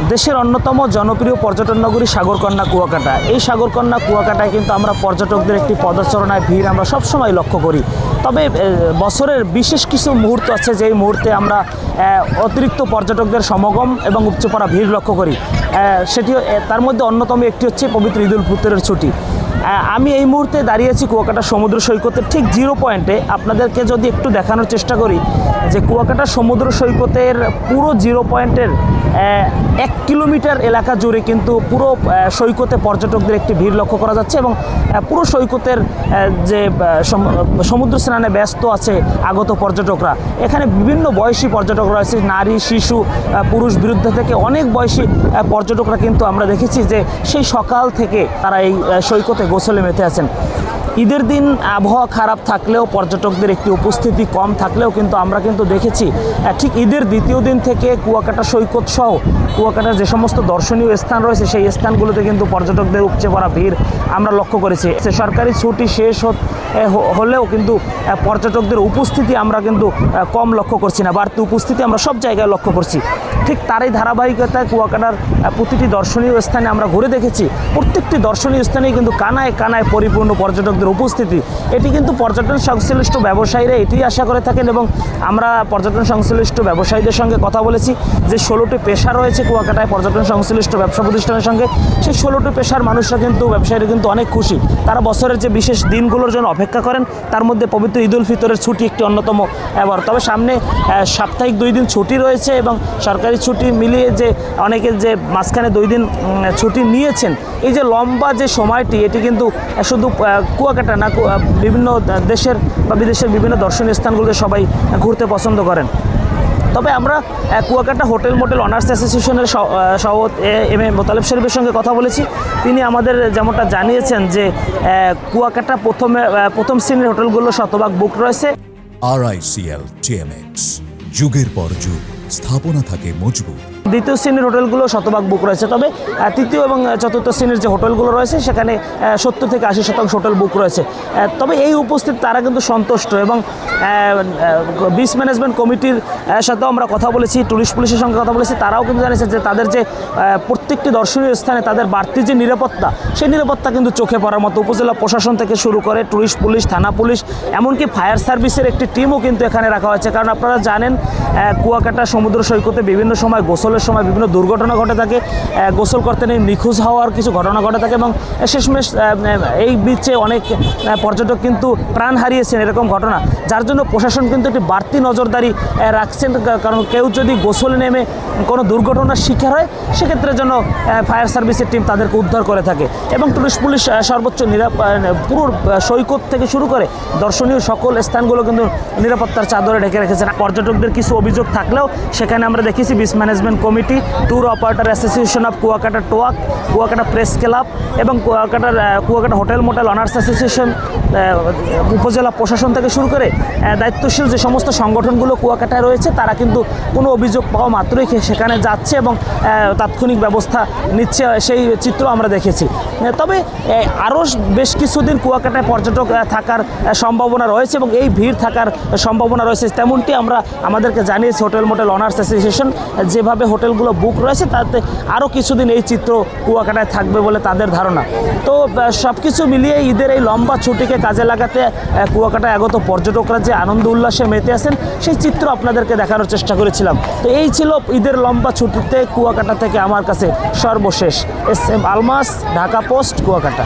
দেশের অন্যতম জনপ্রিয় পর্যটন নগরী সাগরকন্যা কুয়াকাটা। এই সাগরকন্যা কুয়াকাটায় কিন্তু আমরা পর্যটকদের একটি পদচারণায় ভিড় আমরা সবসময় লক্ষ্য করি। তবে বছরের বিশেষ কিছু মুহূর্ত আছে যেই মুহূর্তে আমরা অতিরিক্ত পর্যটকদের সমাগম এবং উপচে পড়া ভিড় লক্ষ্য করি। সেটিও তার মধ্যে অন্যতম একটি হচ্ছে পবিত্র ঈদ উল ফিতরের ছুটি। আমি এই মুহূর্তে দাঁড়িয়েছি কুয়াকাটা সমুদ্র সৈকতের ঠিক 0 পয়েন্টে। আপনাদেরকে যদি একটু দেখানোর চেষ্টা করি যে কুয়াকাটা সমুদ্র সৈকতের পুরো 0 পয়েন্টের 1 কিলোমিটার এলাকা জুড়ে কিন্তু পুরো সৈকতে পর্যটকদের একটি ভিড় লক্ষ্য করা যাচ্ছে এবং পুরো সৈকতের যে সমুদ্র স্নানে ব্যস্ত আছে আগত পর্যটকরা। এখানে বিভিন্ন বয়সী পর্যটক রয়েছে, নারী, শিশু, পুরুষ বিরুদ্ধে থেকে অনেক বয়সী পর্যটকরা কিন্তু আমরা দেখেছি যে সেই সকাল থেকে তারা এই সৈকতে গোসলে মেতে আছেন। ঈদের দিন আবহাওয়া খারাপ থাকলেও পর্যটকদের একটি উপস্থিতি কম থাকলেও কিন্তু আমরা কিন্তু দেখেছি ঠিক ঈদের দ্বিতীয় দিন থেকে কুয়াকাটা সৈকত সহ কুয়াকাটার যে সমস্ত দর্শনীয় স্থান রয়েছে সেই স্থানগুলোতে কিন্তু পর্যটকদের উপচে পড়া ভিড় আমরা লক্ষ্য করেছি। সরকারি ছুটি শেষ হলেও কিন্তু পর্যটকদের উপস্থিতি আমরা কিন্তু কম লক্ষ্য করছি না, বাড়তি উপস্থিতি আমরা সব জায়গায় লক্ষ্য করছি। ঠিক তারই ধারাবাহিকতায় কুয়াকাটার প্রতিটি দর্শনীয় স্থানে আমরা ঘুরে দেখেছি, প্রত্যেকটি দর্শনীয় স্থানেই কিন্তু কানায় কানায় পরিপূর্ণ পর্যটকদের উপস্থিতি। এটি কিন্তু পর্যটন সংশ্লিষ্ট ব্যবসায়ীরা এটি আশা করে থাকেন এবং আমরা পর্যটন সংশ্লিষ্ট ব্যবসায়ীদের সঙ্গে কথা বলেছি যে 16টি পেশা রয়েছে কুয়াকাটায় পর্যটন সংশ্লিষ্ট ব্যবসা প্রতিষ্ঠানের সঙ্গে। সেই 16টি পেশার মানুষরা কিন্তু ব্যবসায়ীরা কিন্তু অনেক খুশি। তারা বছরের যে বিশেষ দিনগুলোর জন্য অপেক্ষা করেন তার মধ্যে পবিত্র ঈদ উল ফিতরের ছুটি একটি অন্যতম এবার। তবে সামনে সাপ্তাহিক 2 দিন ছুটি রয়েছে এবং সরকারি ছুটি মিলিয়ে যে অনেকে যে মাঝখানে 2 দিন ছুটি নিয়েছেন, এই যে লম্বা যে সময়টি এটি কিন্তু শুধু কুয়াকাটা না, বিভিন্ন দেশের বা বিদেশের বিভিন্ন দর্শনীয় স্থানগুলোতে সবাই ঘুরতে পছন্দ করেন। তবে আমরা কুয়াকাটা হোটেল মোটেল অনার্স অ্যাসোসিয়েশনের সভাপতি এম এ মোতালেব শরীফের সঙ্গে কথা বলেছি। তিনি আমাদের যেমনটা জানিয়েছেন যে কুয়াকাটা প্রথম শ্রেণীর হোটেলগুলো শতভাগ বুক রয়েছে। RICL TMX, যুগের পর যুগ স্থাপনা থাকে মজবুত। দ্বিতীয় শ্রেণীর হোটেলগুলো শতভাগ বুক রয়েছে। তবে তৃতীয় এবং চতুর্থ শ্রেণীর যে হোটেলগুলো রয়েছে সেখানে 70 থেকে 80% হোটেল বুক রয়েছে। তবে এই উপস্থিত তারা কিন্তু সন্তুষ্ট এবং বিচ ম্যানেজমেন্ট কমিটির সাথেও আমরা কথা বলেছি, ট্যুরিস্ট পুলিশের সঙ্গে কথা বলেছি। তারাও কিন্তু জানিয়েছে যে তাদের যে প্রত্যেকটি দর্শনীয় স্থানে তাদের বাড়তি যে নিরাপত্তা, সেই নিরাপত্তা কিন্তু চোখে পড়ার মতো। উপজেলা প্রশাসন থেকে শুরু করে ট্যুরিস্ট পুলিশ, থানা পুলিশ, এমনকি ফায়ার সার্ভিসের একটি টিমও কিন্তু এখানে রাখা হয়েছে। কারণ আপনারা জানেন কুয়াকাটা সমুদ্র সৈকতে বিভিন্ন সময় গোসলের সময় বিভিন্ন দুর্ঘটনা ঘটে থাকে, গোসল করতে নেই নিখোঁজ হওয়ার কিছু ঘটনা ঘটে থাকে এবং শেষমেশ এই বিচে অনেক পর্যটক কিন্তু প্রাণ হারিয়েছেন এরকম ঘটনা। যার জন্য প্রশাসন কিন্তু একটি বাড়তি নজরদারি রাখছেন, কারণ কেউ যদি গোসলে নেমে কোনো দুর্ঘটনার শিকার হয় সেক্ষেত্রে যেন ফায়ার সার্ভিসের টিম তাদেরকে উদ্ধার করে থাকে এবং টুরিস্ট পুলিশ সর্বোচ্চ পুরো সৈকত থেকে শুরু করে দর্শনীয় সকল স্থানগুলো কিন্তু নিরাপত্তার চাদরে ঢেকে রেখেছেন। পর্যটকদের কিছু অভিযোগ থাকলেও সেখানে আমরা দেখেছি beach management committee, tour operator association of Kuakata TOAK, Kuakata press club এবং Kuakata hotel motel owners association, উপজেলা প্রশাসন থেকে শুরু করে দায়িত্বশীল যে সমস্ত সংগঠনগুলো কুয়াকাটায় রয়েছে তারা কিন্তু কোনো অভিযোগ পাওয়া মাত্রই সেখানে যাচ্ছে এবং তাৎক্ষণিক ব্যবস্থা নিচ্ছে, সেই চিত্র আমরা দেখেছি। তবে আরও বেশ কিছুদিন কুয়াকাটায় পর্যটক থাকার সম্ভাবনা রয়েছে এবং এই ভিড় থাকার সম্ভাবনা রয়েছে, তেমনটি আমরা আমাদেরকে জানিয়েছি হোটেল মোটেল অনার্স অ্যাসোসিয়েশন। যেভাবে হোটেলগুলো বুক রয়েছে তাতে আরও কিছুদিন এই চিত্র কুয়াকাটায় থাকবে বলে তাদের ধারণা। তো সব কিছু মিলিয়ে ঈদের এই লম্বা ছুটিকে কাজে লাগাতে কুয়াকাটায় আগত পর্যটকরা যে আনন্দ উল্লাসে মেতে আসেন সেই চিত্র আপনাদেরকে দেখানোর চেষ্টা করেছিলাম। তো এই ছিল ঈদের লম্বা ছুটিতে কুয়াকাটা থেকে আমার কাছে সর্বশেষ। SM Almas, Dhaka post, Kuakata.